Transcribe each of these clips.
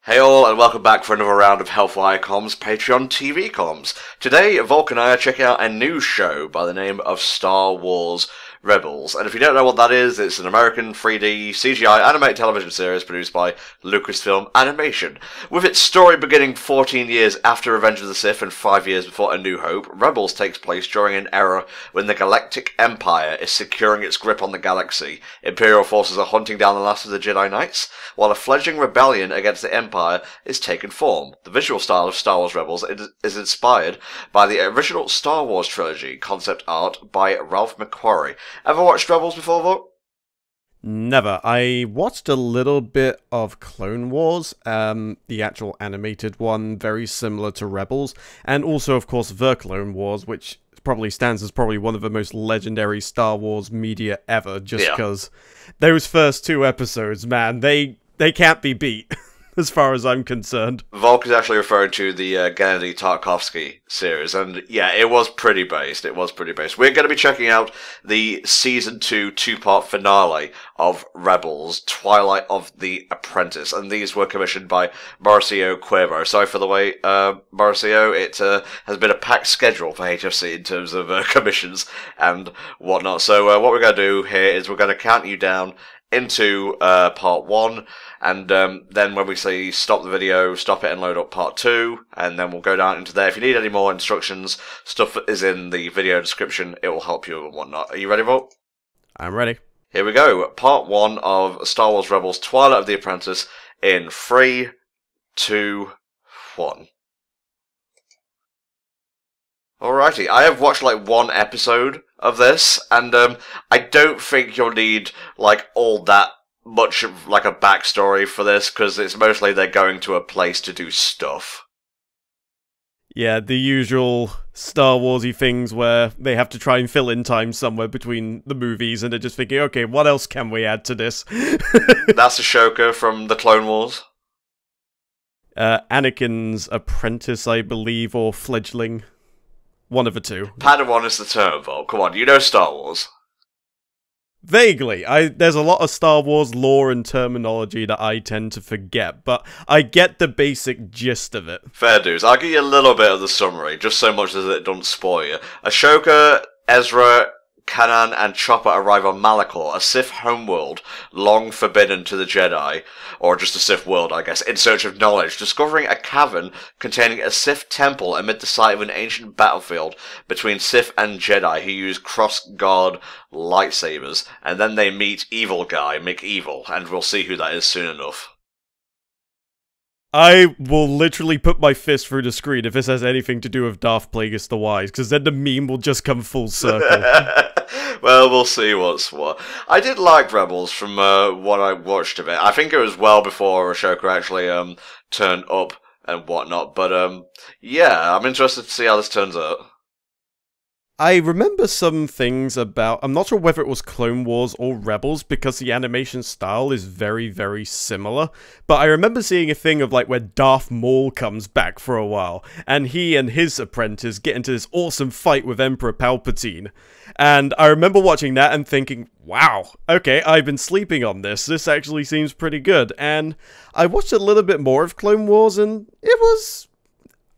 Hey all, and welcome back for another round of HellfireComms Patreon TV comms. Today, Volk and I are checking out a new show by the name of Star Wars Rebels. And if you don't know what that is, it's an American 3D CGI animated television series produced by Lucasfilm Animation. With its story beginning 14 years after Revenge of the Sith and 5 years before A New Hope, Rebels takes place during an era when the Galactic Empire is securing its grip on the galaxy. Imperial forces are hunting down the last of the Jedi Knights, while a fledgling rebellion against the Empire is taking form. The visual style of Star Wars Rebels is inspired by the original Star Wars trilogy, concept art by Ralph McQuarrie. Ever watched Rebels before, Vote? Never. I watched a little bit of Clone Wars, the actual animated one, very similar to Rebels, and also, of course, The Clone Wars, which probably stands as probably one of the most legendary Star Wars media ever, just because those first two episodes, man, they can't be beat. As far as I'm concerned. Volk is actually referring to the Gennady Tartakovsky series, and yeah, it was pretty based. We're going to be checking out the Season 2 two-part finale of Rebels, Twilight of the Apprentice, and these were commissioned by Mauricio Cuervo. Sorry for the wait, Mauricio. It has been a packed schedule for HFC in terms of commissions and whatnot. So what we're going to do here is we're going to count you down into part 1, and then when we say stop the video, stop it and load up part 2, and then we'll go down into there. If you need any more instructions, stuff is in the video description. It will help you and whatnot. Are you ready, Volt? I'm ready. Here we go. Part 1 of Star Wars Rebels Twilight of the Apprentice in 3, 2, 1. Alrighty, I have watched like one episode of this, and I don't think you'll need like all that much of like a backstory for this, because it's mostly they're going to a place to do stuff. Yeah, the usual Star Warsy things where they have to try and fill in time somewhere between the movies, and they're just thinking, okay, what else can we add to this? That's Ashoka from the Clone Wars. Anakin's apprentice, I believe, or fledgling. One of the two. Padawan is the term, Vol. Come on, you know Star Wars. Vaguely. There's a lot of Star Wars lore and terminology that I tend to forget, but I get the basic gist of it. Fair dues. I'll give you a little bit of the summary, just so much as it doesn't spoil you. Ashoka, Ezra, Kanan and Chopper arrive on Malachor, a Sith homeworld long forbidden to the Jedi, or just a Sith world, I guess, in search of knowledge, discovering a cavern containing a Sith temple amid the site of an ancient battlefield between Sith and Jedi who use cross-guard lightsabers, and then they meet Evil Guy, McEvil, and we'll see who that is soon enough. I will literally put my fist through the screen if this has anything to do with Darth Plagueis the Wise, because then the meme will just come full circle. Well, we'll see what's what. I did like Rebels from what I watched of it. I think it was well before Ashoka actually turned up and whatnot, but yeah, I'm interested to see how this turns out. I remember some things about... I'm not sure whether it was Clone Wars or Rebels, because the animation style is very, very similar. But I remember seeing a thing of, like, where Darth Maul comes back for a while, and he and his apprentice get into this awesome fight with Emperor Palpatine. And I remember watching that and thinking, wow, okay, I've been sleeping on this. This actually seems pretty good. And I watched a little bit more of Clone Wars, and it was...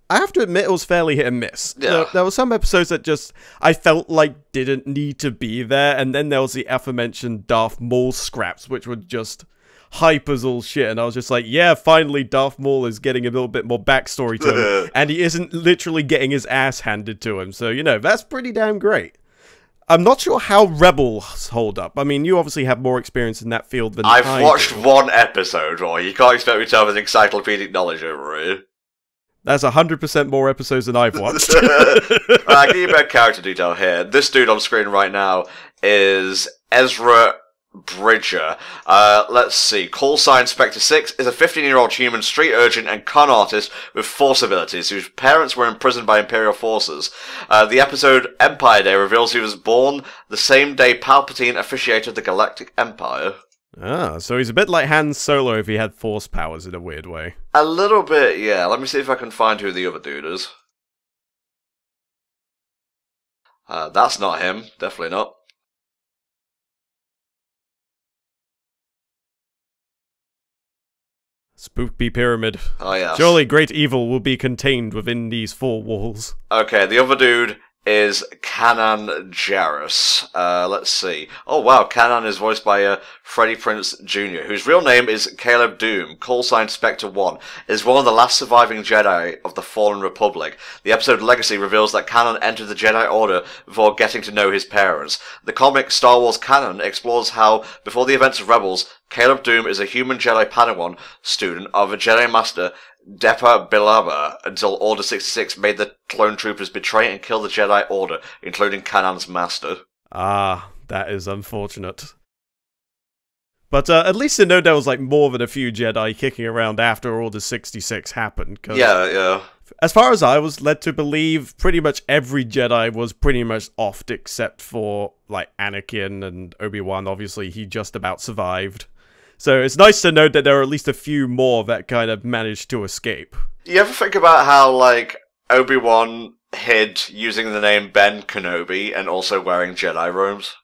I have to admit, it was fairly hit and miss. Yeah. There were some episodes that just, I felt like didn't need to be there, and then there was the aforementioned Darth Maul scraps, which were just hype as all shit, and I was just like, yeah, finally Darth Maul is getting a little bit more backstory to him, and he isn't literally getting his ass handed to him, so, you know, that's pretty damn great. I'm not sure how Rebels hold up. I mean, you obviously have more experience in that field than I've watched one episode, Roy. You can't expect me to have an encyclopedic knowledge over it. That's 100% more episodes than I've watched. I'll give you a bit of character detail here. This dude on screen right now is Ezra Bridger. Let's see. Call sign Spectre 6 is a 15-year-old human street urchin and con artist with force abilities whose parents were imprisoned by Imperial forces. The episode Empire Day reveals he was born the same day Palpatine officiated the Galactic Empire. Ah, so he's a bit like Han Solo if he had force powers in a weird way. A little bit, yeah. Let me see if I can find who the other dude is. That's not him. Definitely not. Spooky pyramid. Oh, yes. Surely great evil will be contained within these four walls. Okay, the other dude is Kanan Jarrus. Let's see. Oh wow, Kanan is voiced by Freddie Prinze Jr., whose real name is Caleb Doom, callsign Spectre 1, is one of the last surviving Jedi of the Fallen Republic. The episode Legacy reveals that Kanan entered the Jedi Order before getting to know his parents. The comic Star Wars Canon explores how, before the events of Rebels, Caleb Doom is a human Jedi Padawan student of a Jedi Master Depa Billaba until Order 66 made the clone troopers betray and kill the Jedi Order, including Kanan's master. Ah, that is unfortunate. But at least to know there was like more than a few Jedi kicking around after Order 66 happened. Yeah. As far as I was led to believe, pretty much every Jedi was pretty much offed except for like Anakin and Obi-Wan. Obviously, he just about survived. So it's nice to note that there are at least a few more that kind of managed to escape. You ever think about how, like, Obi-Wan hid using the name Ben Kenobi and also wearing Jedi robes?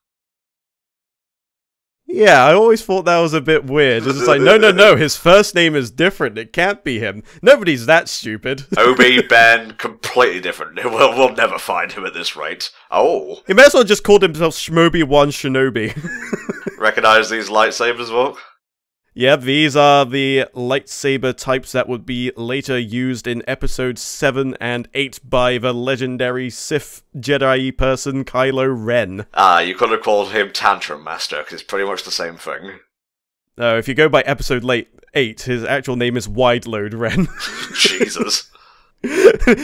Yeah, I always thought that was a bit weird. It's just like, no, his first name is different. It can't be him. Nobody's that stupid. Obi, Ben, completely different. We'll never find him at this rate. Oh. He may as well just called himself Shmobi-1 Shinobi. Recognize these lightsabers, Volk? Yep, these are the lightsaber types that would be later used in episodes 7 and 8 by the legendary Sith Jedi person Kylo Ren. Ah, you could have called him Tantrum Master, because it's pretty much the same thing. If you go by episode 8, his actual name is Wideload Ren. Jesus.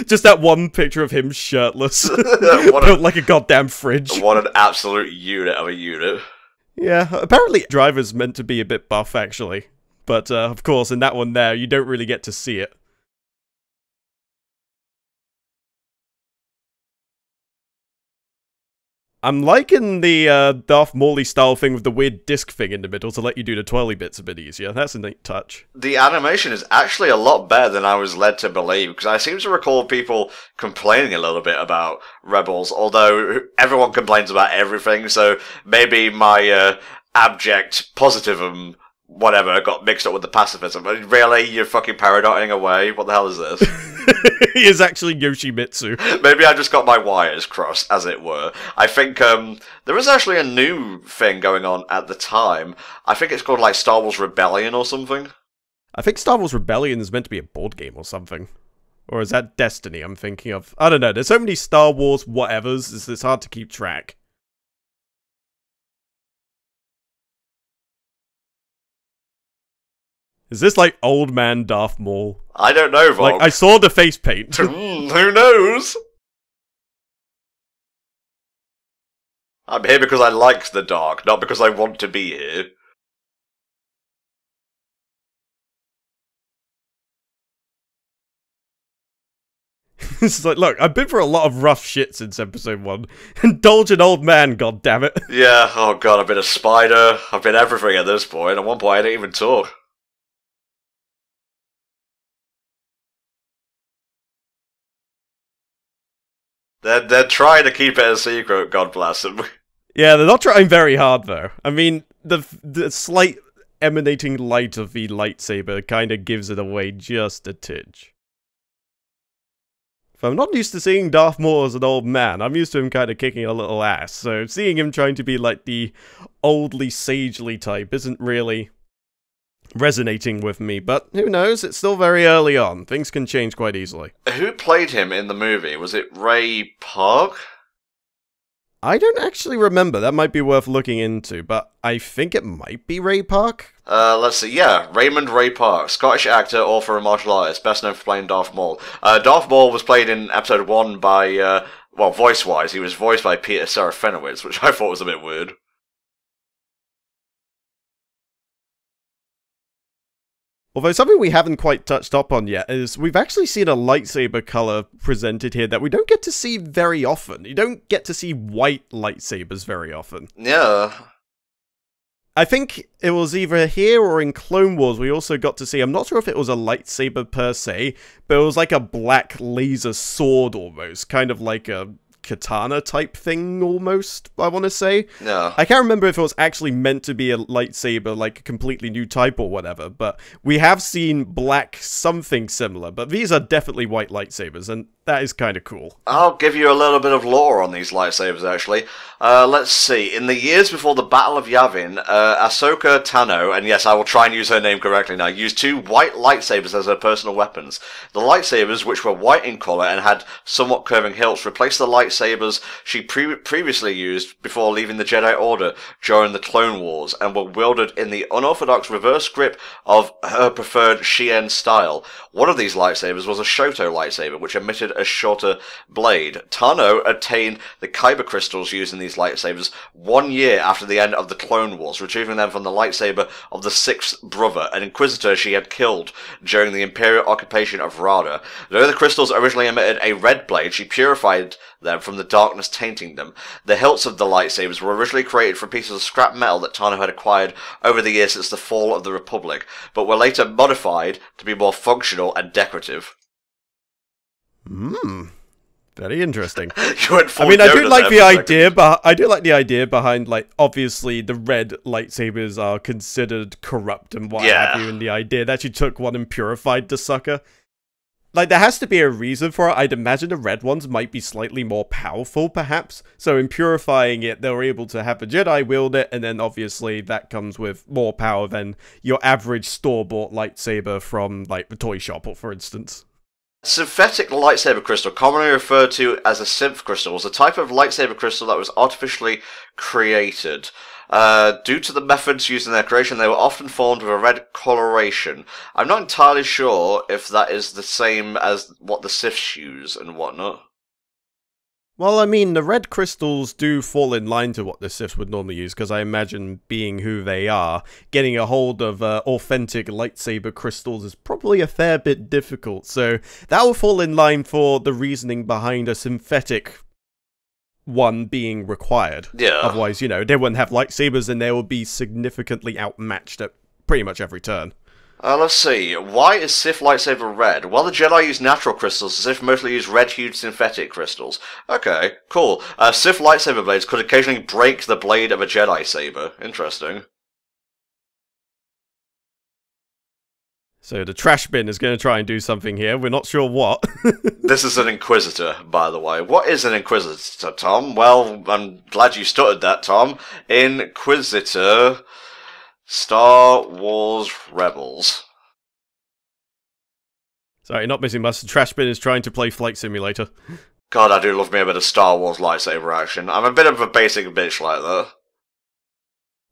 Just that one picture of him shirtless. Built like a goddamn fridge. What an absolute unit of a unit. Yeah, apparently Driver's meant to be a bit buff, actually. But, of course, in that one there, you don't really get to see it. I'm liking the Darth Maul style thing with the weird disc thing in the middle to let you do the twirly bits a bit easier. That's a neat touch. The animation is actually a lot better than I was led to believe, because I seem to recall people complaining a little bit about Rebels, although everyone complains about everything, so maybe my abject positivism, whatever, got mixed up with the pacifism. Really? You're fucking paradoting away? What the hell is this? He is actually Yoshimitsu. Maybe I just got my wires crossed, as it were. I think there was actually a new thing going on at the time. I think it's called like Star Wars Rebellion or something. I think Star Wars Rebellion is meant to be a board game or something. Or is that Destiny I'm thinking of? I don't know, there's so many Star Wars whatevers, it's hard to keep track. Is this like old man Darth Maul? I don't know, Volk. Like, I saw the face paint. Who knows? I'm here because I like the dark, not because I want to be here. It's like, look, I've been through a lot of rough shit since episode 1. Indulge an old man, goddammit. Yeah, oh god, I've been a spider, I've been everything at this point. At one point I didn't even talk. They're trying to keep it a secret, God bless them. Yeah, they're not trying very hard, though. I mean, the slight emanating light of the lightsaber kind of gives it away just a tidge. If I'm not used to seeing Darth Maul as an old man, I'm used to him kind of kicking a little ass, so seeing him trying to be like the oldly, sagely type isn't really resonating with me, but who knows, it's still very early on. Things can change quite easily. Who played him in the movie? Was it Ray Park? I don't actually remember, that might be worth looking into, but I think it might be Ray Park? Let's see, yeah, Raymond Ray Park, Scottish actor, author, and martial artist, best known for playing Darth Maul. Darth Maul was played in episode 1 by, well, voice-wise, he was voiced by Peter Serafinowicz, which I thought was a bit weird. Although something we haven't quite touched up on yet is we've actually seen a lightsaber color presented here that we don't get to see very often. You don't get to see white lightsabers very often. Yeah. I think it was either here or in Clone Wars we also got to see, I'm not sure if it was a lightsaber per se, but it was like a black laser sword almost, kind of like a katana type thing almost, I want to say. Yeah. I can't remember if it was actually meant to be a lightsaber, like a completely new type or whatever, but we have seen black something similar, but these are definitely white lightsabers, and that is kind of cool. I'll give you a little bit of lore on these lightsabers, actually. Let's see. In the years before the Battle of Yavin, Ahsoka Tano, and yes, I will try and use her name correctly now, used 2 white lightsabers as her personal weapons. The lightsabers, which were white in colour and had somewhat curving hilts, replaced the lightsabers she previously used before leaving the Jedi Order during the Clone Wars, and were wielded in the unorthodox reverse grip of her preferred Shien style. One of these lightsabers was a Shoto lightsaber, which emitted a shorter blade. Tano obtained the kyber crystals used in these lightsabers 1 year after the end of the Clone Wars, retrieving them from the lightsaber of the 6th brother, an inquisitor she had killed during the Imperial occupation of Rada. Though the crystals originally emitted a red blade, she purified them from the darkness tainting them. The hilts of the lightsabers were originally created from pieces of scrap metal that Tano had acquired over the years since the fall of the Republic, but were later modified to be more functional and decorative. Very interesting. I mean, I do like the idea, but I do like the idea behind, like, obviously the red lightsabers are considered corrupt and what have you, and the idea that you took one and purified the sucker. Like, there has to be a reason for it. I'd imagine the red ones might be slightly more powerful, perhaps. So in purifying it, they were able to have a Jedi wield it, and then obviously that comes with more power than your average store-bought lightsaber from, like, the toy shop, for instance. Synthetic lightsaber crystal, commonly referred to as a synth crystal, was a type of lightsaber crystal that was artificially created. Due to the methods used in their creation, they were often formed with a red coloration. I'm not entirely sure if that is the same as what the Siths use and whatnot. Well, I mean, the red crystals do fall in line to what the Siths would normally use, because I imagine, being who they are, getting a hold of authentic lightsaber crystals is probably a fair bit difficult, so that will fall in line for the reasoning behind a synthetic one being required. Yeah. Otherwise, you know, they wouldn't have lightsabers and they would be significantly outmatched at pretty much every turn. Let's see. Why is Sith lightsaber red? Well, the Jedi use natural crystals, the Sith mostly use red-hued synthetic crystals. Okay, cool. Sith lightsaber blades could occasionally break the blade of a Jedi saber. Interesting. So the trash bin is going to try and do something here. We're not sure what. This is an Inquisitor, by the way. What is an Inquisitor, Tom? Well, I'm glad you stuttered that, Tom. Inquisitor... Star Wars Rebels. Sorry, not missing much. The trash bin is trying to play Flight Simulator. God, I do love me a bit of Star Wars lightsaber action. I'm a bit of a basic bitch like that.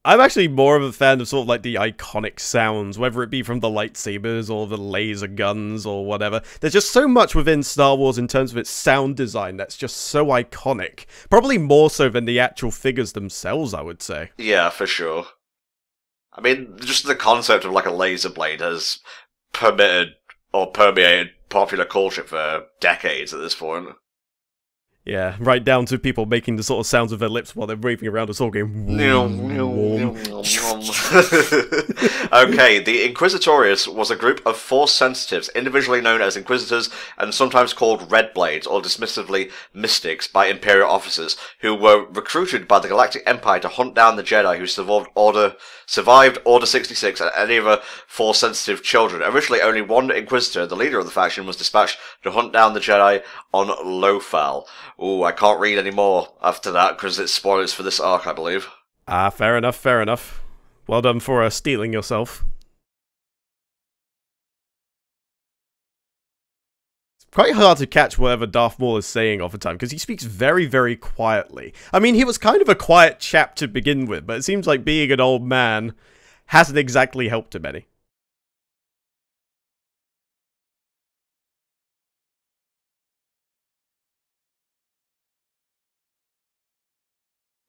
I'm actually more of a fan of sort of like the iconic sounds, whether it be from the lightsabers or the laser guns or whatever. There's just so much within Star Wars in terms of its sound design that's just so iconic. Probably more so than the actual figures themselves, I would say. Yeah, for sure. I mean, just the concept of like a laser blade has permeated popular culture for decades at this point. Yeah, right down to people making the sort of sounds of their lips while they're waving around a sword game. Okay, the Inquisitorius was a group of Force sensitives, individually known as Inquisitors and sometimes called Red Blades, or dismissively Mystics, by Imperial officers, who were recruited by the Galactic Empire to hunt down the Jedi who survived Order 66 and any other Force-sensitive children. Originally, only one Inquisitor, the leader of the faction, was dispatched to hunt down the Jedi on Lothal. Ooh, I can't read any more after that, because it's spoilers for this arc, I believe. Ah, fair enough, fair enough. Well done for stealing yourself. It's quite hard to catch whatever Darth Maul is saying all the time, because he speaks very, very quietly. I mean, he was kind of a quiet chap to begin with, but it seems like being an old man hasn't exactly helped him any.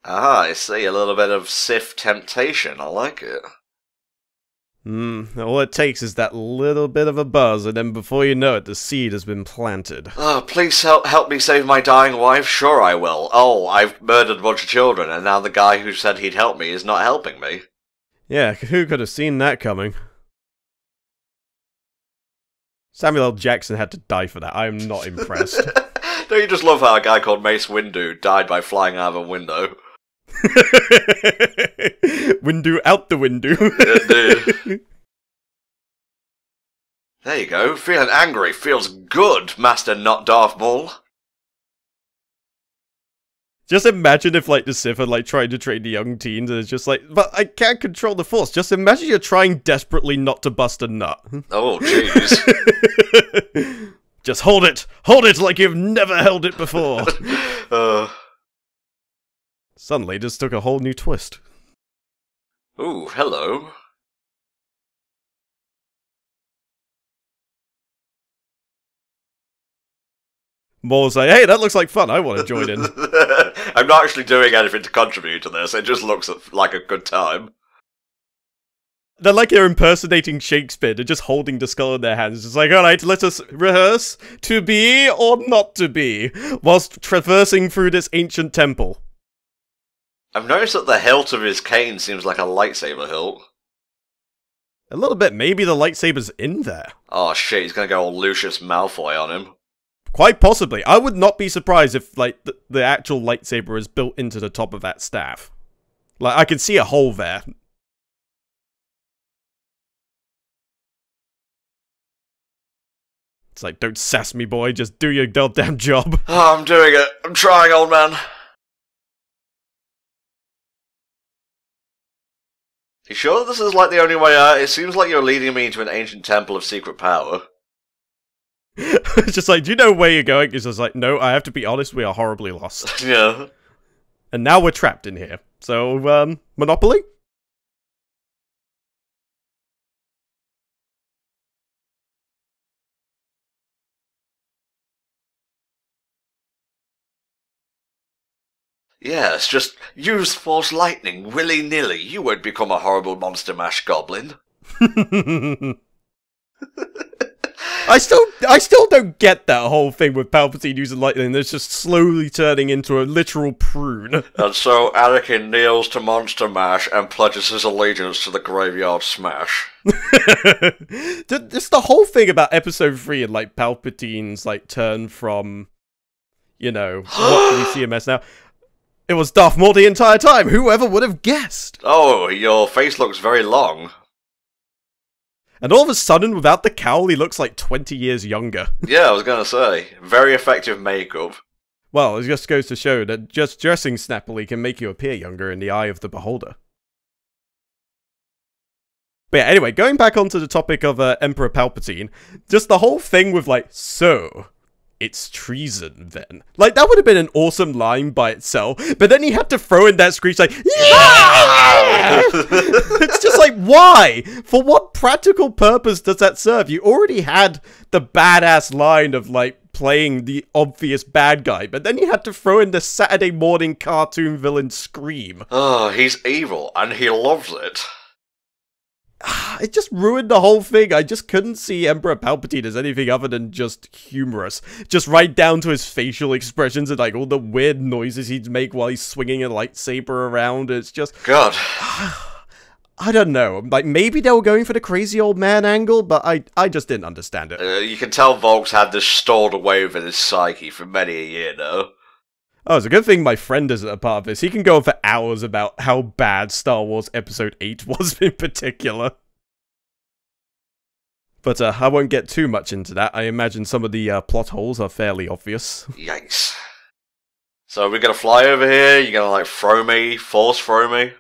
Ah, I see. A little bit of Sith temptation. I like it. All it takes is that little bit of a buzz, and then before you know it, the seed has been planted. Oh, please help me save my dying wife? Sure I will. Oh, I've murdered a bunch of children, and now the guy who said he'd help me is not helping me. Yeah, who could have seen that coming? Samuel L. Jackson had to die for that. I am not impressed. Don't you just love how a guy called Mace Windu died by flying out of a window? Windu out the window. Dude. There you go. Feeling angry feels good, Master Not Darth Maul. Just imagine if, like, the Sith are, like, trying to train the young teens and it's just like, but I can't control the Force. Just imagine you're trying desperately not to bust a nut. Oh, jeez. Just hold it! Hold it like you've never held it before! Suddenly, this took a whole new twist. Ooh, hello. Maul's like, hey, that looks like fun, I want to join in. I'm not actually doing anything to contribute to this, it just looks like a good time. They're like they're impersonating Shakespeare, they're just holding the skull in their hands. It's like, alright, let us rehearse to be or not to be, whilst traversing through this ancient temple. I've noticed that the hilt of his cane seems like a lightsaber hilt. A little bit, maybe the lightsaber's in there. Oh shit, he's gonna go all Lucius Malfoy on him. Quite possibly. I would not be surprised if, like, the actual lightsaber is built into the top of that staff. Like, I can see a hole there. It's like, don't sass me, boy, just do your goddamn job. Oh, I'm doing it. I'm trying, old man. You sure this is, like, the only way out? It seems like you're leading me into an ancient temple of secret power. It's just like, do you know where you're going? It's just like, no, I have to be honest, we are horribly lost. Yeah. And now we're trapped in here. So, Monopoly? Yes, just use Force Lightning willy-nilly. You won't become a horrible Monster Mash goblin. I still don't get that whole thing with Palpatine using lightning that's just slowly turning into a literal prune. And so Anakin kneels to Monster Mash and pledges his allegiance to the Graveyard Smash. Just the whole thing about Episode 3 and, like, Palpatine's, like, turn from, you know, what we see him as now. It was Darth Maul the entire time! Whoever would have guessed? Oh, your face looks very long. And all of a sudden, without the cowl, he looks like 20 years younger. Yeah, I was gonna say. Very effective makeup. Well, it just goes to show that just dressing snappily can make you appear younger in the eye of the beholder. But yeah, anyway, going back onto the topic of Emperor Palpatine, just the whole thing with, like, so, it's treason then. Like, that would have been an awesome line by itself, but then he had to throw in that screech like, yeah! It's just like, why? For what practical purpose does that serve? You already had the badass line of, like, playing the obvious bad guy, but then you had to throw in the Saturday morning cartoon villain scream. Oh, he's evil, and he loves it. It just ruined the whole thing. I just couldn't see Emperor Palpatine as anything other than just humorous. Just right down to his facial expressions and, like, all the weird noises he'd make while he's swinging a lightsaber around. It's just... God. I don't know. Like, maybe they were going for the crazy old man angle, but I just didn't understand it. You can tell Volk's had this stored away within his psyche for many a year now. Oh, it's a good thing my friend isn't a part of this. He can go on for hours about how bad Star Wars Episode 8 was in particular. But I won't get too much into that. I imagine some of the plot holes are fairly obvious. Yikes. So we're gonna fly over here? You're gonna, like, throw me? Force throw me?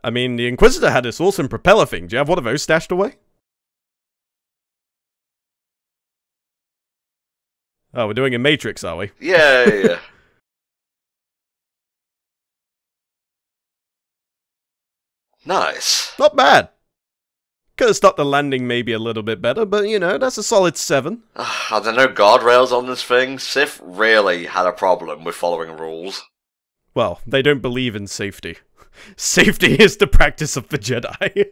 I mean, the Inquisitor had this awesome propeller thing. Do you have one of those stashed away? Oh, we're doing a Matrix, are we? Yeah. Nice. Not bad. Could have stopped the landing maybe a little bit better, but, you know, that's a solid 7. Are there no guardrails on this thing? Sith really had a problem with following rules. Well, they don't believe in safety. Safety is the practice of the Jedi.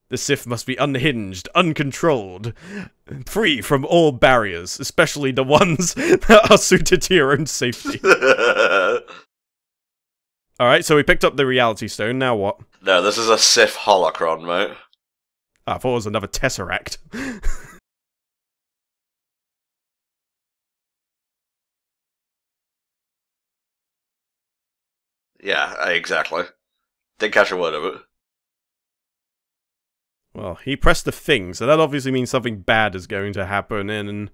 The Sith must be unhinged, uncontrolled, free from all barriers, especially the ones that are suited to your own safety. Alright, so we picked up the Reality Stone, now what? No, this is a Sith holocron, mate. I thought it was another Tesseract. Yeah, exactly. Didn't catch a word of it. Well, he pressed the thing, so that obviously means something bad is going to happen in,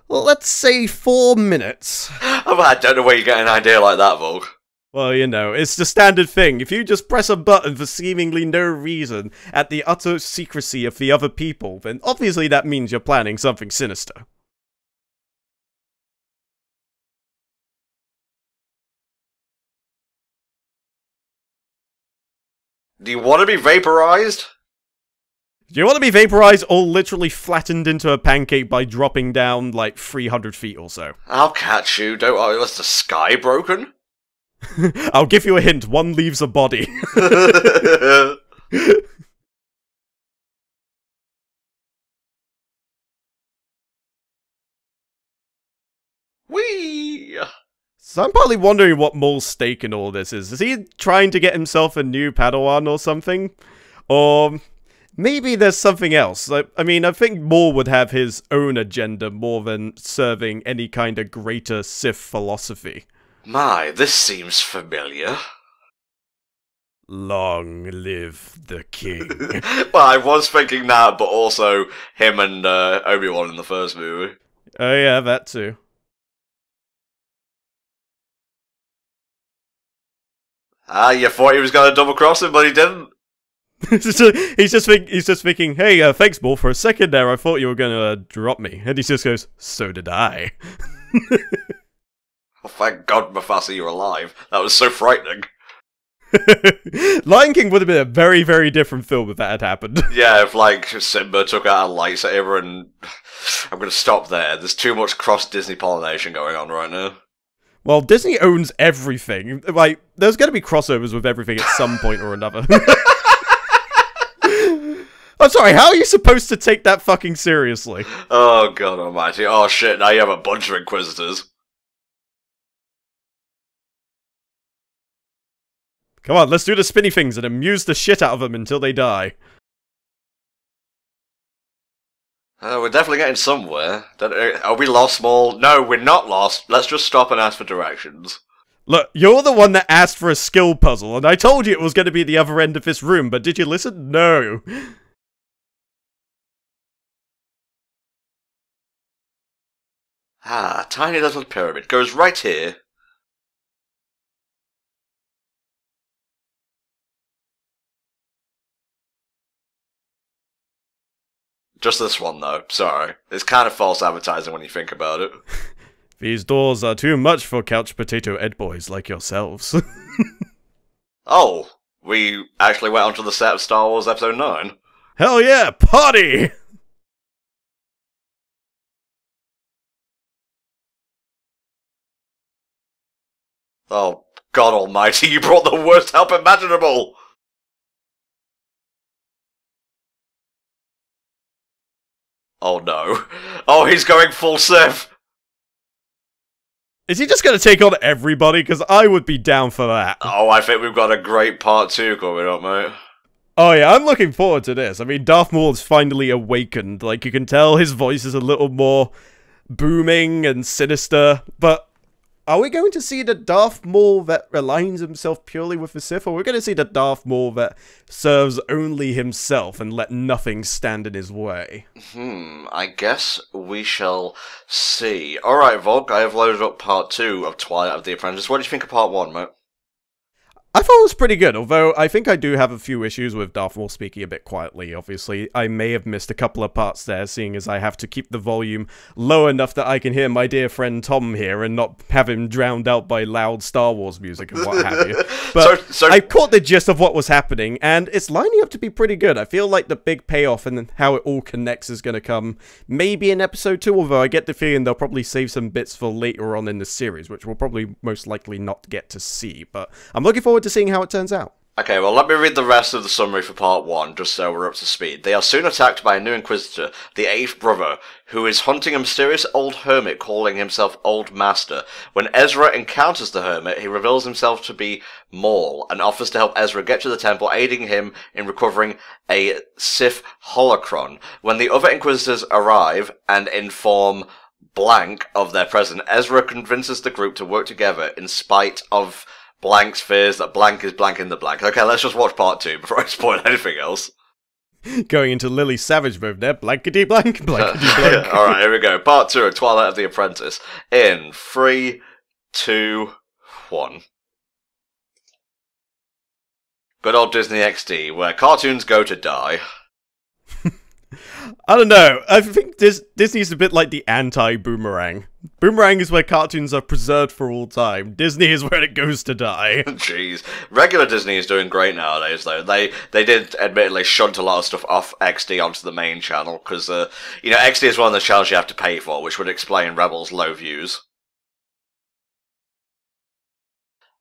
well, let's say 4 minutes. I don't know where you get an idea like that, Volk. Well, you know, it's the standard thing. If you just press a button for seemingly no reason at the utter secrecy of the other people, then obviously that means you're planning something sinister. Do you want to be vaporized? Do you want to be vaporized or literally flattened into a pancake by dropping down like 300 feet or so? I'll catch you. Don't worry, was the sky broken? I'll give you a hint. One leaves a body. Whee! So I'm partly wondering what Maul's stake in all this is. Is he trying to get himself a new Padawan or something? Or maybe there's something else. I mean, I think Maul would have his own agenda more than serving any kind of greater Sith philosophy. My, this seems familiar. Long live the king. Well, I was thinking that, but also him and Obi-Wan in the first movie. Oh yeah, that too. Ah, you thought he was going to double-cross him, but he didn't. he's just thinking, hey, thanks, Maul. For a second there, I thought you were gonna drop me. And he just goes, so did I. Oh, thank God, Mufasa, you're alive. That was so frightening. Lion King would have been a very, very different film if that had happened. Yeah, if, like, Simba took out a lightsaber and... I'm going to stop there. There's too much cross-Disney pollination going on right now. Well, Disney owns everything. Like, there's going to be crossovers with everything at some point or another. I'm sorry, how are you supposed to take that fucking seriously? Oh, God almighty. Oh, shit, now you have a bunch of Inquisitors. Come on, let's do the spinny things and amuse the shit out of them until they die. We're definitely getting somewhere. Are we lost, Maul? No, we're not lost. Let's just stop and ask for directions. Look, you're the one that asked for a skill puzzle, and I told you it was going to be the other end of this room, but did you listen? No. Ah, tiny little pyramid. Goes right here. Just this one, though. Sorry. It's kind of false advertising when you think about it. These doors are too much for couch potato ed boys like yourselves. Oh, we actually went onto the set of Star Wars Episode 9. Hell yeah, party! Oh, God almighty, you brought the worst help imaginable! Oh no. Oh, he's going full Sith! Is he just going to take on everybody? Because I would be down for that. Oh, I think we've got a great part 2 coming up, mate. Oh yeah, I'm looking forward to this. I mean, Darth Maul has finally awakened. Like, you can tell his voice is a little more booming and sinister. But are we going to see the Darth Maul that aligns himself purely with the Sith? Or are we going to see the Darth Maul that serves only himself and let nothing stand in his way? I guess we shall see. Alright, Volk, I have loaded up part 2 of Twilight of the Apprentice. What do you think of part 1, mate? I thought it was pretty good, although I think I do have a few issues with Darth Maul speaking a bit quietly, obviously. I may have missed a couple of parts there, seeing as I have to keep the volume low enough that I can hear my dear friend Tom here and not have him drowned out by loud Star Wars music and what have you. But I caught the gist of what was happening, and it's lining up to be pretty good. I feel like the big payoff and how it all connects is going to come maybe in episode 2, although I get the feeling they'll probably save some bits for later on in the series, which we'll probably most likely not get to see. But I'm looking forward to seeing how it turns out. Okay, well, let me read the rest of the summary for part 1, just so we're up to speed. They are soon attacked by a new Inquisitor, the 8th brother, who is hunting a mysterious old hermit calling himself Old Master. When Ezra encounters the hermit, he reveals himself to be Maul, and offers to help Ezra get to the temple, aiding him in recovering a Sith holocron. When the other Inquisitors arrive and inform Blank of their presence, Ezra convinces the group to work together in spite of Blank's fears that blank is blank in the blank. Okay, let's just watch part 2 before I spoil anything else. Going into Lily Savage mode there. Blankety blank, blankety blank. Alright, here we go. Part 2 of Twilight of the Apprentice. In 3, 2, 1. Good old Disney XD, where cartoons go to die. I don't know. I think Disney's a bit like the anti-Boomerang. Boomerang is where cartoons are preserved for all time. Disney is where it goes to die. Jeez. Regular Disney is doing great nowadays, though. They did, admittedly, shunt a lot of stuff off XD onto the main channel, because, you know, XD is one of the channels you have to pay for, which would explain Rebels' low views.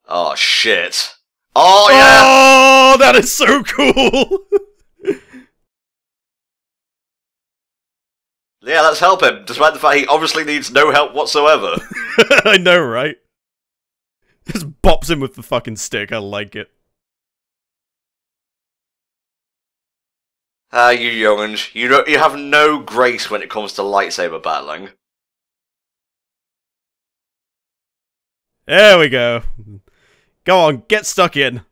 Oh, shit. Oh, yeah! Oh, that is so cool! Yeah, let's help him, despite the fact he obviously needs no help whatsoever. I know, right? Just bops him with the fucking stick, I like it. Ah, you young'uns, you have no grace when it comes to lightsaber battling. There we go. Go on, get stuck in.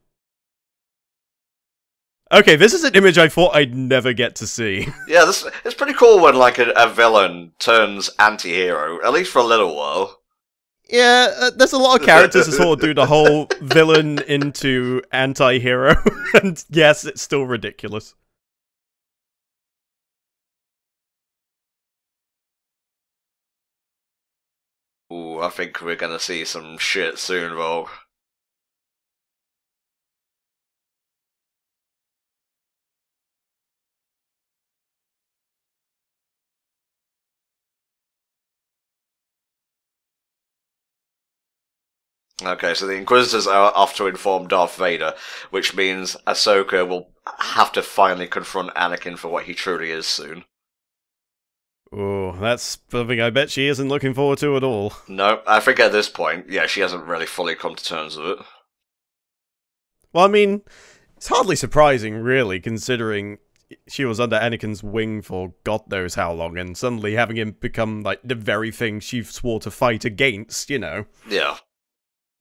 Okay, this is an image I thought I'd never get to see. Yeah, it's pretty cool when, like, a villain turns anti-hero, at least for a little while. Yeah, there's a lot of characters that sort of do the whole villain into anti-hero, and yes, it's still ridiculous. Ooh, I think we're gonna see some shit soon, though. Okay, so the Inquisitors are off to inform Darth Vader, which means Ahsoka will have to finally confront Anakin for what he truly is soon. Oh, that's something I bet she isn't looking forward to at all. No, I think at this point, yeah, she hasn't really fully come to terms with it. Well, I mean, it's hardly surprising, really, considering she was under Anakin's wing for God knows how long, and suddenly having him become, like, the very thing she swore to fight against, you know. Yeah.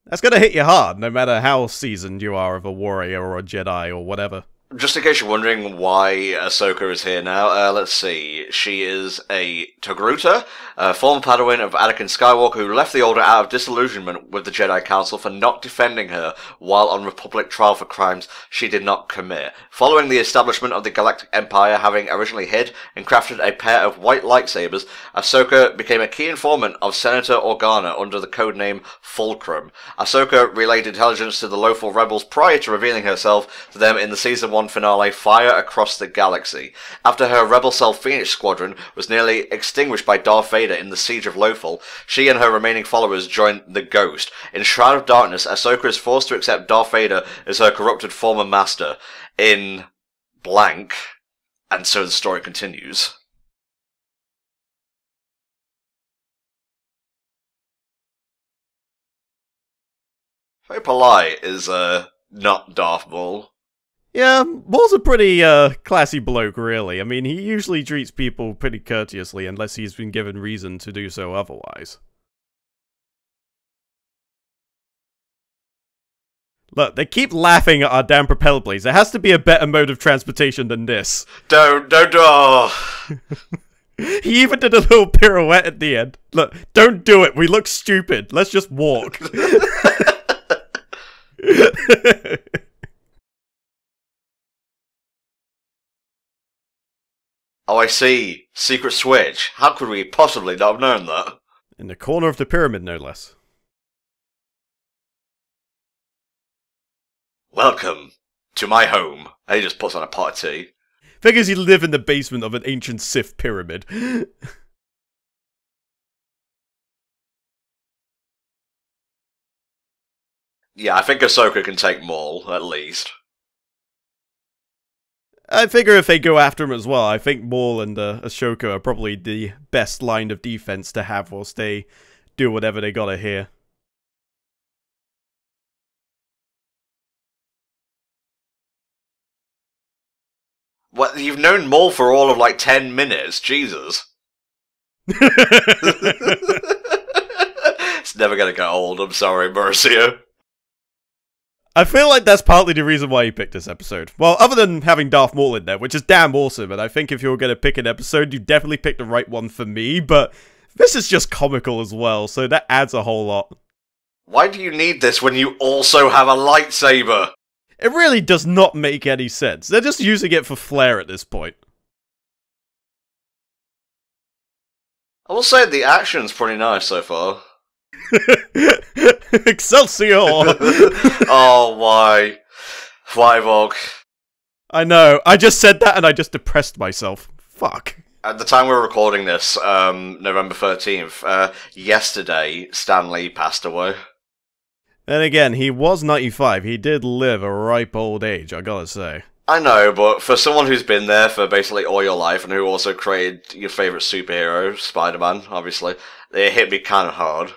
That's gonna hit you hard, no matter how seasoned you are of a warrior or a Jedi or whatever. Just in case you're wondering why Ahsoka is here now, let's see. She is a Togruta, a former Padawan of Anakin Skywalker who left the Order out of disillusionment with the Jedi Council for not defending her while on Republic trial for crimes she did not commit. Following the establishment of the Galactic Empire having originally hid and crafted a pair of white lightsabers, Ahsoka became a key informant of Senator Organa under the codename Fulcrum. Ahsoka relayed intelligence to the Lothal rebels prior to revealing herself to them in the Season 1 finale Fire Across the Galaxy. After her Rebel Cell Phoenix squadron was nearly extinguished by Darth Vader in the Siege of Lothal, she and her remaining followers joined the Ghost. In Shroud of Darkness, Ahsoka is forced to accept Darth Vader as her corrupted former master in blank, and so the story continues. Very polite is, not Darth Maul. Yeah, Maul's a pretty, classy bloke, really. I mean, he usually treats people pretty courteously unless he's been given reason to do so otherwise. Look, they keep laughing at our damn propeller blades. There has to be a better mode of transportation than this. Don't, oh. He even did a little pirouette at the end. Look, don't do it. We look stupid. Let's just walk. Oh, I see. Secret switch. How could we possibly not have known that? In the corner of the pyramid, no less. Welcome to my home. And he just puts on a pot of tea. Figures you live in the basement of an ancient Sith pyramid. Yeah, I think Ahsoka can take Maul, at least. I figure if they go after him as well, I think Maul and Ashoka are probably the best line of defense to have whilst they do whatever they gotta here. Well, you've known Maul for all of like 10 minutes, Jesus. It's never gonna get old, I'm sorry, Mercia. I feel like that's partly the reason why you picked this episode. Well, other than having Darth Maul in there, which is damn awesome, and I think if you were going to pick an episode, you definitely picked the right one for me, but this is just comical as well, so that adds a whole lot. Why do you need this when you also have a lightsaber? It really does not make any sense. They're just using it for flair at this point. I will say the action's pretty nice so far. Excelsior! Oh, why? Why, Volk? I know, I just said that and I just depressed myself. Fuck. At the time we were recording this, November 13th, yesterday, Stan Lee passed away. Then again, he was 95. He did live a ripe old age, I gotta say. I know, but for someone who's been there for basically all your life and who also created your favourite superhero, Spider-Man, obviously, it hit me kind of hard.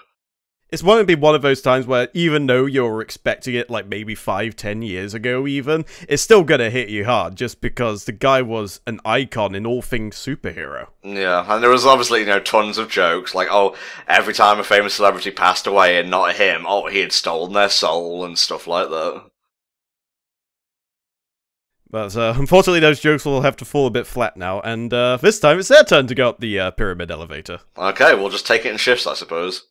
It's going to be one of those times where even though you're expecting it like maybe 5-10 years ago even, it's still going to hit you hard just because the guy was an icon in all things superhero. Yeah, and there was obviously, you know, tons of jokes, like, oh, every time a famous celebrity passed away and not him, oh, he had stolen their soul and stuff like that. But unfortunately those jokes will have to fall a bit flat now, and this time it's their turn to go up the pyramid elevator. Okay, we'll just take it in shifts, I suppose.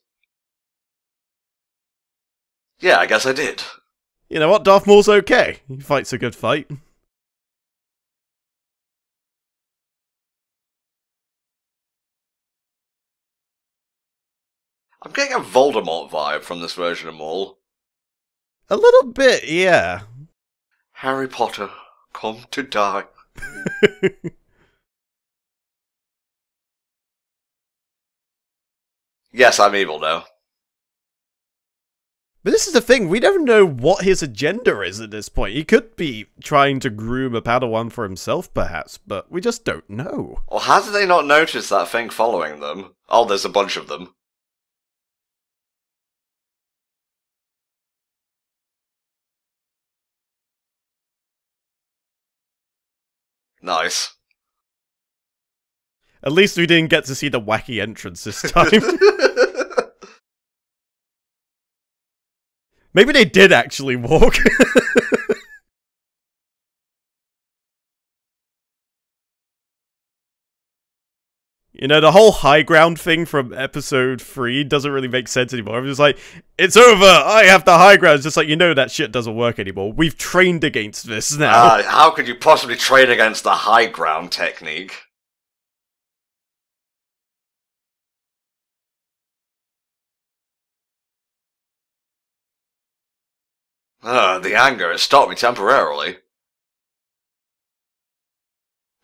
Yeah, I guess I did. You know what, Darth Maul's okay. He fights a good fight. I'm getting a Voldemort vibe from this version of Maul. A little bit, yeah. Harry Potter, come to die. Yes, I'm evil now. But this is the thing, we don't know what his agenda is at this point. He could be trying to groom a Padawan for himself, perhaps, but we just don't know. Well, how did they not notice that thing following them? Oh, there's a bunch of them. Nice. At least we didn't get to see the wacky entrance this time. Maybe they did actually walk. You know, the whole high ground thing from episode 3 doesn't really make sense anymore. I'm just like, it's over! I have the high ground! It's just like, you know that shit doesn't work anymore. We've trained against this now. How could you possibly train against the high ground technique? The anger, it stopped me temporarily.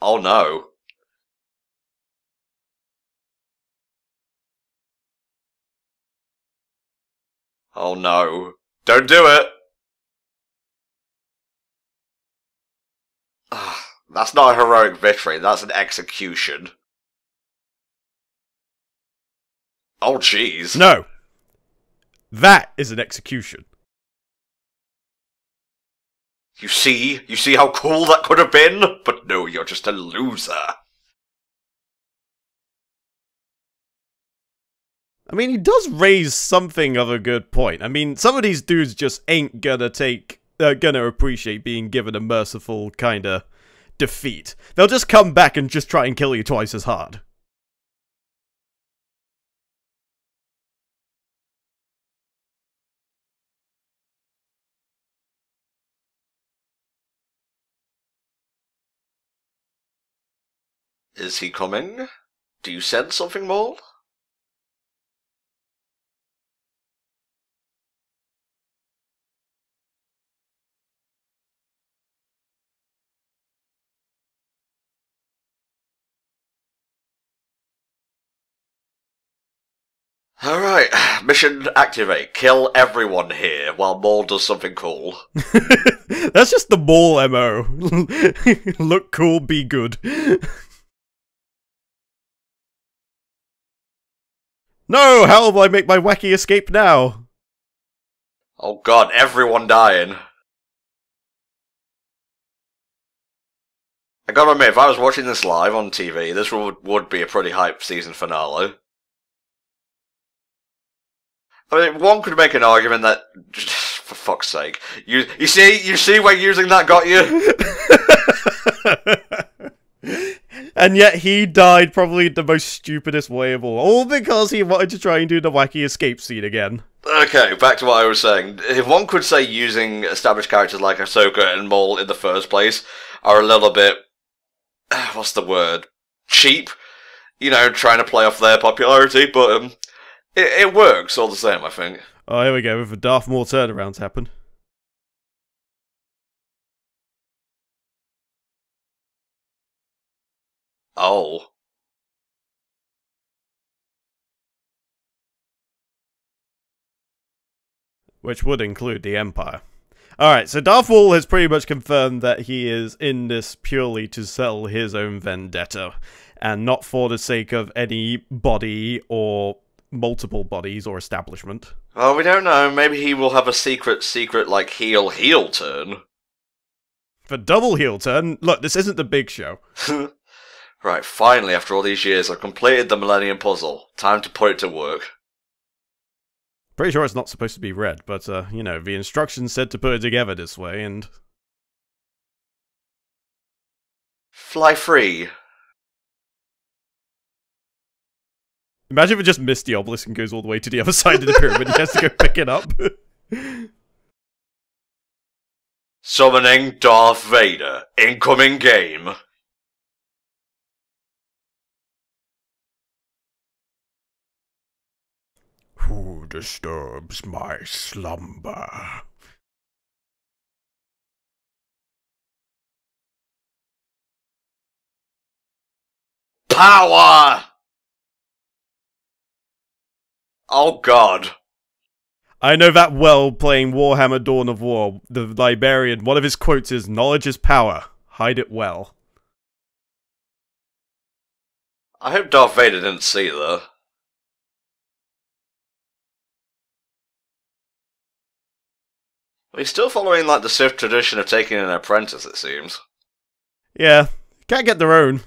Oh no. Oh no. Don't do it! That's not a heroic victory, that's an execution. Oh jeez. No. That is an execution. You see how cool that could have been? But no, you're just a loser. I mean, he does raise something of a good point. I mean, some of these dudes just ain't gonna appreciate being given a merciful kinda defeat. They'll just come back and just try and kill you twice as hard. Is he coming? Do you sense something more? Alright, mission activate. Kill everyone here while Maul does something cool. That's just the Maul MO. Look cool, be good. No, how will I make my wacky escape now? Oh god, everyone dying. I gotta admit, if I was watching this live on TV, this would be a pretty hype season finale. I mean, one could make an argument that for fuck's sake. You see where using that got you? And yet he died probably the most stupidest way of all because he wanted to try and do the wacky escape scene again. Okay, back to what I was saying. If one could say using established characters like Ahsoka and Maul in the first place are a little bit, what's the word, cheap, you know, trying to play off their popularity, but it works all the same, I think. Oh, here we go, with the Darth Maul turnarounds happen. Oh. Which would include the Empire. Alright, so Darth Maul has pretty much confirmed that he is in this purely to settle his own vendetta, and not for the sake of any body or multiple bodies or establishment. Well, we don't know. Maybe he will have a secret, like, heel turn. For double heel turn? Look, this isn't the Big Show. Right, finally, after all these years, I've completed the Millennium Puzzle. Time to put it to work. Pretty sure it's not supposed to be red, but, you know, the instructions said to put it together this way, and... Fly free. Imagine if it just missed the obelisk and goes all the way to the other side of the pyramid, he has to go pick it up. Summoning Darth Vader. Incoming game. Who disturbs my slumber? Power! Oh god. I know that well playing Warhammer Dawn of War. The librarian, one of his quotes is, "Knowledge is power. Hide it well." I hope Darth Vader didn't see that. He's still following, like, the Sith tradition of taking an apprentice, it seems. Yeah, can't get their own.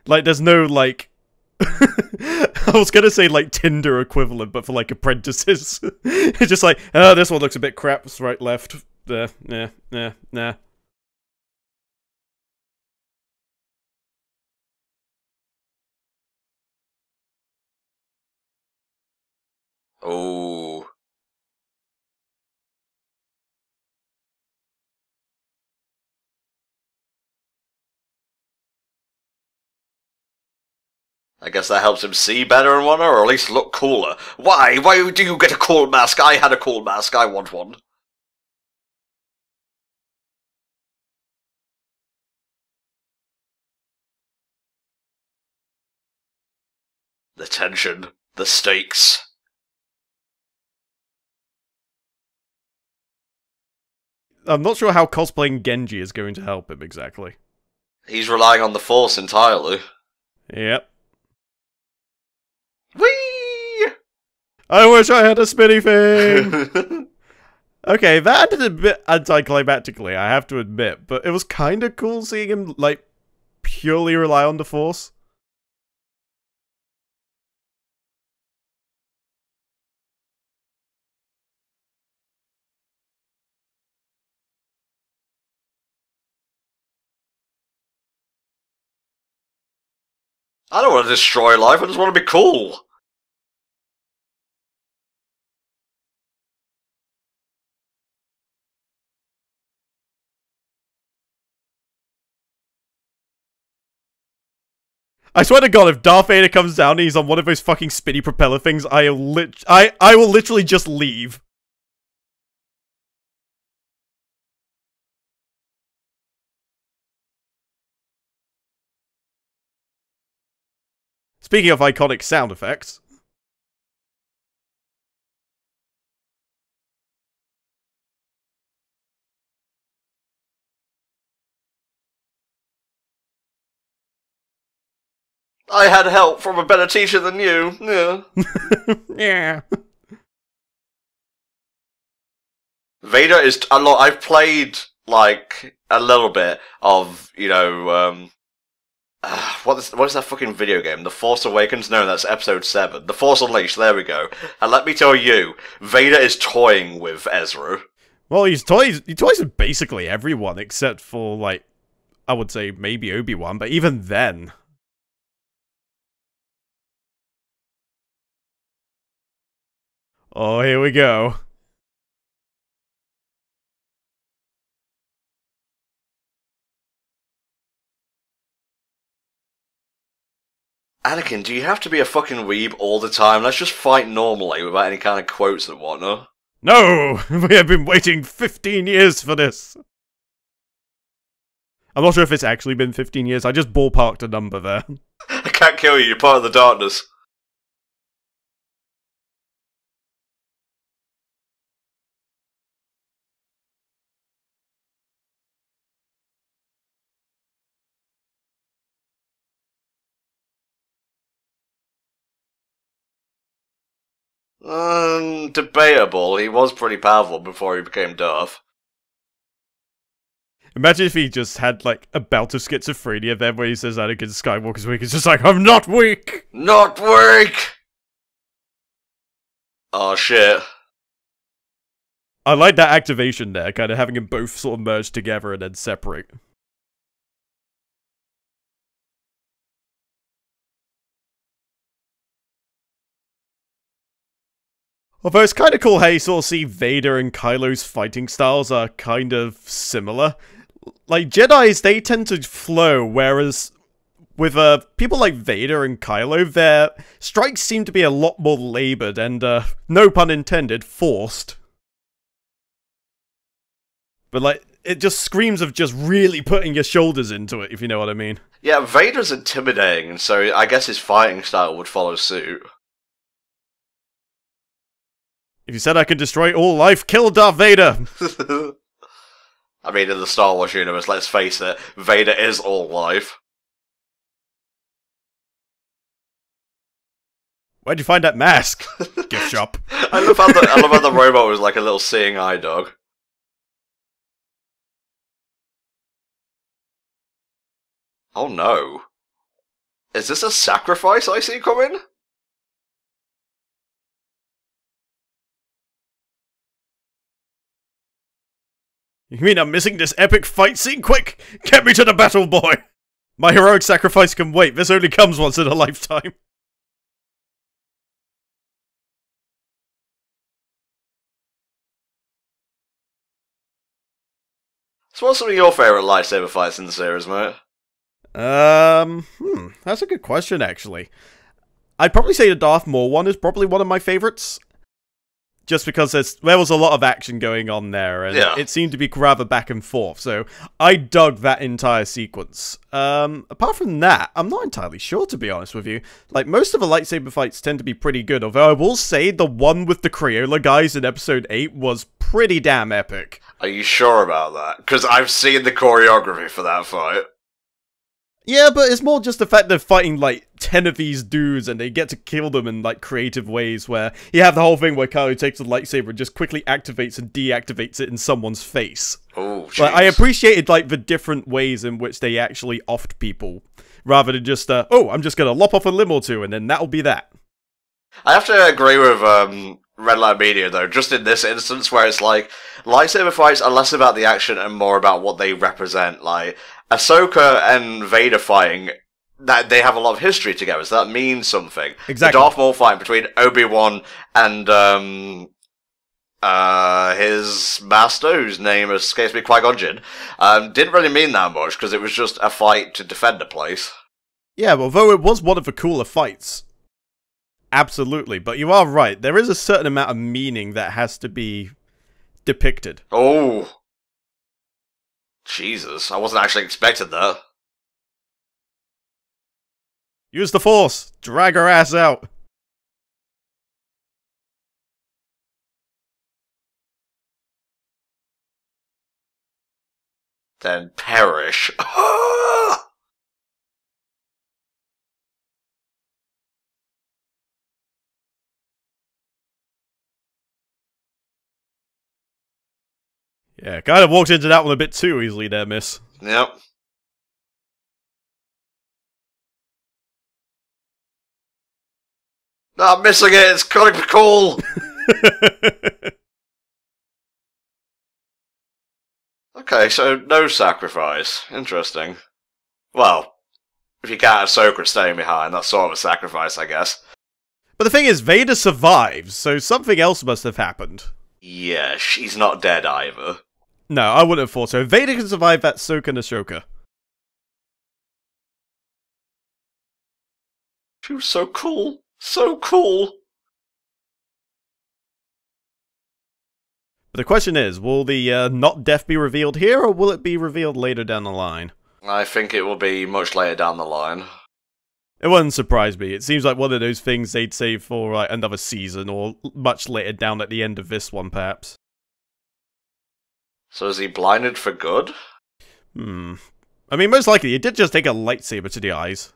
Like, there's no, like... I was gonna say, like, Tinder equivalent, but for, like, apprentices. It's just like, oh, this one looks a bit crap. It's right, left. Nah. Oh. I guess that helps him see better and whatnot, or at least look cooler. Why? Why do you get a cool mask? I had a cool mask. I want one. The tension. The stakes. I'm not sure how cosplaying Genji is going to help him exactly. He's relying on the Force entirely. Yep. Whee! I wish I had a spinny thing! Okay, that ended a bit anticlimactically, I have to admit, but it was kinda cool seeing him, like, purely rely on the Force. I don't want to destroy life, I just want to be cool. I swear to God, if Darth Vader comes down and he's on one of those fucking spinny propeller things, I will literally just leave. Speaking of iconic sound effects... I had help from a better teacher than you. Yeah. Yeah. Vader is a lot. I've played, like, a little bit of, you know, what is that fucking video game? The Force Awakens? No, that's episode 7. The Force Unleashed, there we go. And let me tell you, Vader is toying with Ezra. Well, he toys with basically everyone except for, like, I would say maybe Obi-Wan, but even then. Oh, here we go. Anakin, do you have to be a fucking weeb all the time? Let's just fight normally without any kind of quotes and whatnot. No! We have been waiting 15 years for this! I'm not sure if it's actually been 15 years, I just ballparked a number there. I can't kill you, you're part of the darkness. Debatable. He was pretty powerful before he became Darth. Imagine if he just had, like, a bout of schizophrenia then where he says Anakin Skywalker's weak. It's just like, I'm not weak! Not weak! Oh shit. I like that activation there, kind of having them both sort of merge together and then separate. Although it's kind of cool how you sort of see Vader and Kylo's fighting styles are kind of similar. Like, Jedis, they tend to flow, whereas with people like Vader and Kylo, their strikes seem to be a lot more labored and, no pun intended, forced. But, like, it just screams of just really putting your shoulders into it, if you know what I mean. Yeah, Vader's intimidating, so I guess his fighting style would follow suit. If you said I could destroy all life, kill Darth Vader! I mean, in the Star Wars universe, let's face it, Vader is all life. Where'd you find that mask? Gift shop. I love how the robot was like a little seeing eye dog. Oh no. Is this a sacrifice I see coming? You mean I'm missing this epic fight scene? Quick! Get me to the battle, boy! My heroic sacrifice can wait, this only comes once in a lifetime. So what's some of your favourite lightsaber fights in the series, mate? That's a good question, actually. I'd probably say the Darth Maul one is probably one of my favorites. Just because there was a lot of action going on there, and it seemed to be rather back and forth, so I dug that entire sequence. Apart from that, I'm not entirely sure, to be honest with you. Like, most of the lightsaber fights tend to be pretty good, although I will say the one with the Crayola guys in Episode 8 was pretty damn epic. Are you sure about that? Because I've seen the choreography for that fight. Yeah, but it's more just the fact they're fighting, like, 10 of these dudes, and they get to kill them in, like, creative ways, where you have the whole thing where Kylo takes the lightsaber and just quickly activates and deactivates it in someone's face. Oh, jeez. Like, I appreciated, like, the different ways in which they actually offed people, rather than just, oh, I'm just gonna lop off a limb or two, and then that'll be that. I have to agree with, Red Light Media, though, just in this instance, where it's like, lightsaber fights are less about the action and more about what they represent. Like, Ahsoka and Vader fighting, that they have a lot of history together, so that means something. Exactly. The Darth Maul fight between Obi-Wan and, his master, whose name escapes me, Qui-Gon Jinn, didn't really mean that much, because it was just a fight to defend a place. Yeah, although it was one of the cooler fights. Absolutely, but you are right. There is a certain amount of meaning that has to be depicted. Oh. Jesus, I wasn't actually expecting that. Use the Force! Drag her ass out! Then perish. Yeah, kind of walked into that one a bit too easily there, miss. Yep. No, I'm missing it, it's gonna be cool! Okay, so no sacrifice. Interesting. Well, if you count Ahsoka staying behind, that's sort of a sacrifice, I guess. But the thing is, Vader survives, so something else must have happened. Yeah, she's not dead either. No, I wouldn't have thought so. Vader can survive that Ahsoka and Ashoka. She was so cool. So cool. But the question is, will the not death be revealed here, or will it be revealed later down the line? I think it will be much later down the line. It wouldn't surprise me. It seems like one of those things they'd save for like, another season, or much later down at the end of this one, perhaps. So is he blinded for good? I mean, most likely, it did just take a lightsaber to the eyes.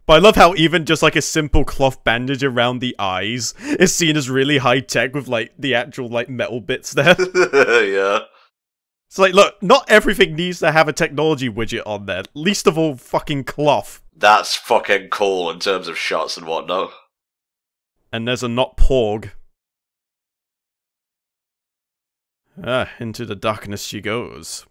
But I love how even just like a simple cloth bandage around the eyes is seen as really high tech with like the actual like metal bits there. Yeah. It's like, look, not everything needs to have a technology widget on there. Least of all, fucking cloth. That's fucking cool in terms of shots and whatnot. And there's a not porg. Into the darkness she goes.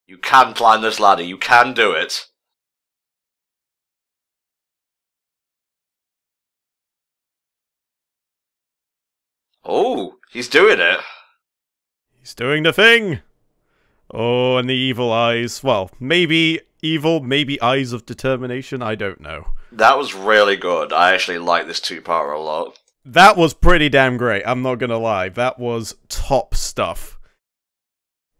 You can climb this ladder, you can do it. Oh, he's doing it. He's doing the thing! Oh, and the evil eyes. Well, maybe evil, maybe eyes of determination, I don't know. That was really good. I actually like this two-parter a lot. That was pretty damn great, I'm not gonna lie. That was top stuff.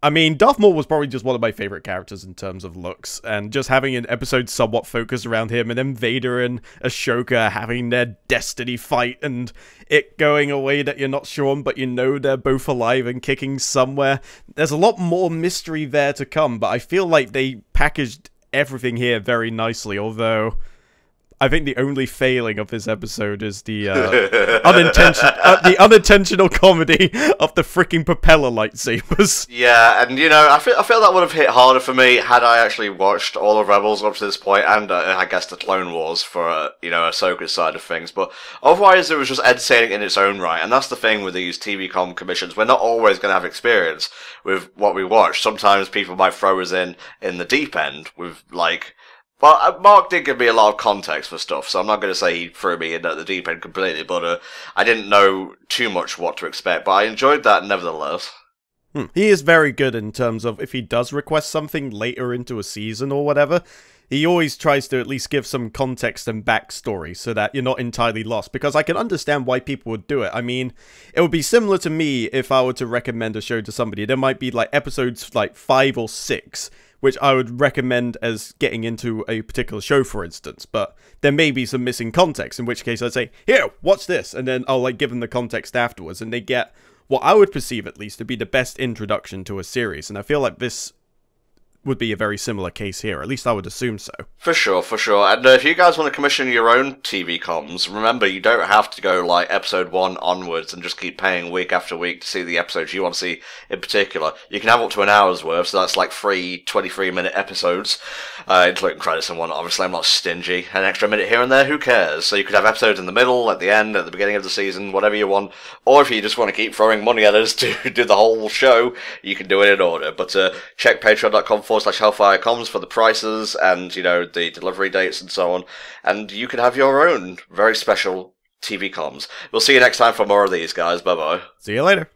I mean, Darth Maul was probably just one of my favorite characters in terms of looks, and just having an episode somewhat focused around him, and then Vader and Ashoka having their destiny fight, and it going a way that you're not sure on, but you know they're both alive and kicking somewhere. There's a lot more mystery there to come, but I feel like they packaged everything here very nicely, although I think the only failing of this episode is the unintentional comedy of the freaking propeller lightsabers. Yeah, and you know, I feel that would have hit harder for me had I actually watched all of Rebels up to this point, and I guess the Clone Wars for you know, Ahsoka's side of things. But otherwise, it was just entertaining in its own right, and that's the thing with these TV commissions. We're not always going to have experience with what we watch. Sometimes people might throw us in the deep end with like. Well, Mark did give me a lot of context for stuff, so I'm not going to say he threw me in at the deep end completely, but I didn't know too much what to expect, but I enjoyed that nevertheless. He is very good in terms of if he does request something later into a season or whatever, he always tries to at least give some context and backstory so that you're not entirely lost, because I can understand why people would do it. I mean, it would be similar to me if I were to recommend a show to somebody. There might be like episodes like 5 or 6 which I would recommend as getting into a particular show, for instance, but there may be some missing context, in which case I'd say, here, watch this, and then I'll like give them the context afterwards, and they get what I would perceive at least to be the best introduction to a series, and I feel like this would be a very similar case here. At least I would assume so. For sure, for sure. And if you guys want to commission your own TV comms, remember, you don't have to go like episode 1 onwards and just keep paying week after week to see the episodes you want to see in particular. You can have up to an hour's worth, so that's like 3 23-minute episodes, including credits and whatnot. Obviously, I'm not stingy. An extra minute here and there, who cares? So you could have episodes in the middle, at the end, at the beginning of the season, whatever you want. Or if you just want to keep throwing money at us to do the whole show, you can do it in order. But check patreon.com/HellfireComms for the prices and, you know, the delivery dates and so on. And you can have your own very special TV comms. We'll see you next time for more of these, guys. Bye-bye. See you later.